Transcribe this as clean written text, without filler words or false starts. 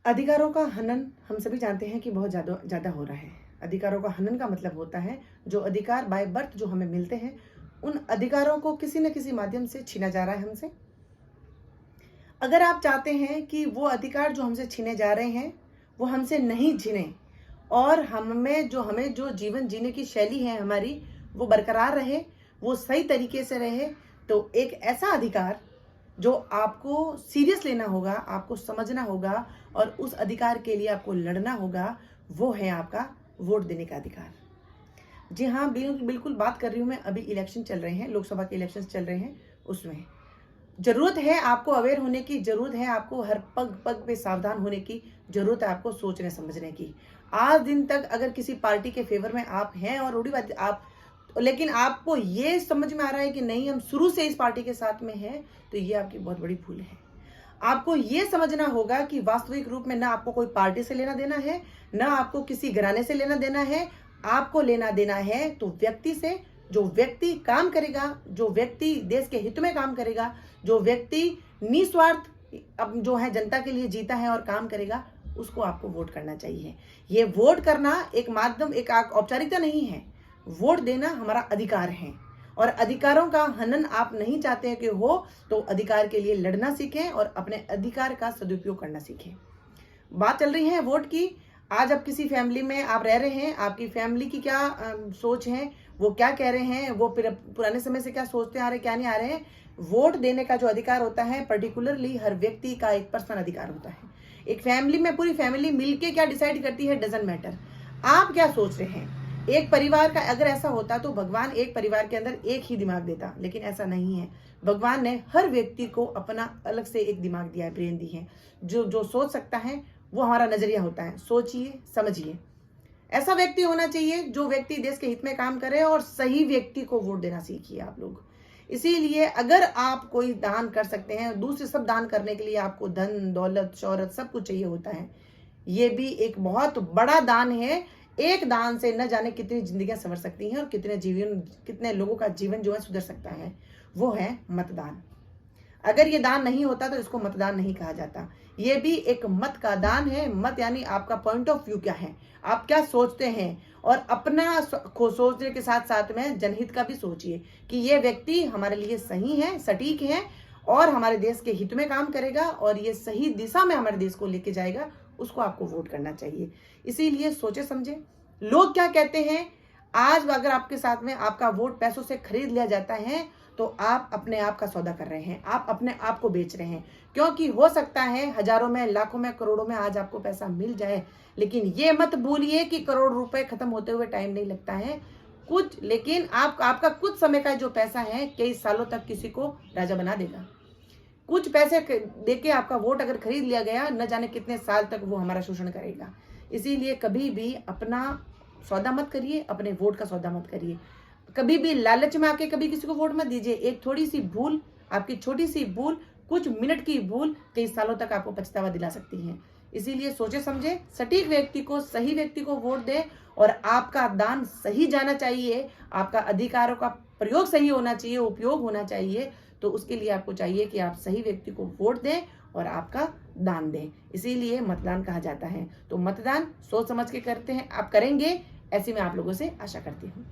अधिकारों का हनन हम सभी जानते हैं कि बहुत ज़्यादा ज़्यादा हो रहा है। अधिकारों का हनन का मतलब होता है जो अधिकार बाय बर्थ जो हमें मिलते हैं, उन अधिकारों को किसी न किसी माध्यम से छीना जा रहा है हमसे। अगर आप चाहते हैं कि वो अधिकार जो हमसे छीने जा रहे हैं, वो हमसे नहीं छीने और हमें जो जीवन जीने की शैली है हमारी, वो बरकरार रहे, वो सही तरीके से रहे, तो एक ऐसा अधिकार जो आपको सीरियस लेना होगा, आपको समझना होगा और उस अधिकार के लिए आपको लड़ना होगा, वो है आपका वोट देने का अधिकार। जी हाँ, बिल्कुल बात कर रही हूँ मैं, अभी इलेक्शन चल रहे हैं, लोकसभा के इलेक्शंस चल रहे हैं, उसमें। ज़रूरत है आपको अवेयर होने की, ज़रूरत है आपको हर पग-पग पे सावधान होने की, ज़रूरत है आपको सोचने-समझने की। आज दिन तक अगर किसी पार्टी के फ़ेवर में आप हैं और रूढ़िवादी लेकिन आपको ये समझ में आ रहा है कि नहीं हम शुरू से इस पार्टी के साथ में हैं, तो ये आपकी बहुत बड़ी भूल है। आपको ये समझना होगा कि वास्तविक रूप में ना आपको कोई पार्टी से लेना देना है, ना आपको किसी घराने से लेना देना है। आपको लेना देना है तो व्यक्ति से, जो व्यक्ति काम करेगा, जो व्यक्ति देश के हित में काम करेगा, जो व्यक्ति निस्वार्थ अब जो है जनता के लिए जीता है और काम करेगा, उसको आपको वोट करना चाहिए। ये वोट करना एक माध्यम, एक औपचारिकता नहीं है। वोट देना हमारा अधिकार है और अधिकारों का हनन आप नहीं चाहते हैं कि हो, तो अधिकार के लिए लड़ना सीखें और अपने अधिकार का सदुपयोग करना सीखें। बात चल रही है वोट की। आज आप किसी फैमिली में आप रह रहे हैं, आपकी फैमिली की क्या सोच है, वो क्या कह रहे हैं, वो पुराने समय से क्या सोचते आ रहे हैं, क्या नहीं आ रहे हैं। वोट देने का जो अधिकार होता है, पर्टिकुलरली हर व्यक्ति का एक पर्सनल अधिकार होता है। एक फैमिली में पूरी फैमिली मिलके क्या डिसाइड करती है, डजंट मैटर। आप क्या सोच रहे हैं। एक परिवार का अगर ऐसा होता तो भगवान एक परिवार के अंदर एक ही दिमाग देता, लेकिन ऐसा नहीं है। भगवान ने हर व्यक्ति को अपना अलग से एक दिमाग दिया है, ब्रेन दी है। जो जो सोच सकता है वो हमारा नजरिया होता है। सोचिए, समझिए। ऐसा व्यक्ति होना चाहिए जो व्यक्ति देश के हित में काम करे और सही व्यक्ति को वोट देना सीखिए आप लोग। इसीलिए अगर आप कोई दान कर सकते हैं, दूसरे सब दान करने के लिए आपको धन दौलत शौहरत सब कुछ चाहिए होता है। ये भी एक बहुत बड़ा दान है। एक दान से न जाने कितनी जिंदगियां संवर सकती हैं और कितने लोगों का जीवन जो है सुधर सकता है। वो है मतदान। अगर ये दान नहीं होता तो इसको मतदान नहीं कहा जाता। ये भी एक मत का दान है। मत यानी आपका पॉइंट ऑफ व्यू क्या है, आप क्या सोचते हैं, और अपना सोचने के साथ साथ में जनहित का भी सोचिए कि ये व्यक्ति हमारे लिए सही है, सटीक है और हमारे देश के हित में काम करेगा और ये सही दिशा में हमारे देश को लेके जाएगा। उसको आपको वोट करना चाहिए। इसीलिए सोचे समझे। लोग क्या कहते हैं, आज अगर आपके साथ में आपका वोट पैसों से खरीद लिया जाता है तो आप अपने आप का सौदा कर रहे हैं, आप अपने आप को बेच रहे हैं। क्योंकि हो सकता है हजारों में, लाखों में, करोड़ों में आज आपको पैसा मिल जाए, लेकिन ये मत भूलिए कि करोड़ रुपए खत्म होते हुए टाइम नहीं लगता है कुछ। लेकिन आपका कुछ समय का जो पैसा है कई सालों तक किसी को राजा बना देगा। कुछ पैसे देके आपका वोट अगर खरीद लिया गया, न जाने कितने साल तक वो हमारा शोषण करेगा। इसीलिए कभी भी अपना सौदा मत करिए, अपने वोट का सौदा मत करिए। कभी भी लालच में आके कभी किसी को वोट मत दीजिए। एक थोड़ी सी भूल, आपकी छोटी सी भूल, कुछ मिनट की भूल कई सालों तक आपको पछतावा दिला सकती है। इसीलिए सोचे समझे, सटीक व्यक्ति को, सही व्यक्ति को वोट दें और आपका दान सही जाना चाहिए, आपका अधिकारों का प्रयोग सही होना चाहिए, उपयोग होना चाहिए। तो उसके लिए आपको चाहिए कि आप सही व्यक्ति को वोट दें और आपका दान दें। इसीलिए मतदान कहा जाता है। तो मतदान सोच समझ के करते हैं, आप करेंगे, ऐसी मैं आप लोगों से आशा करती हूँ।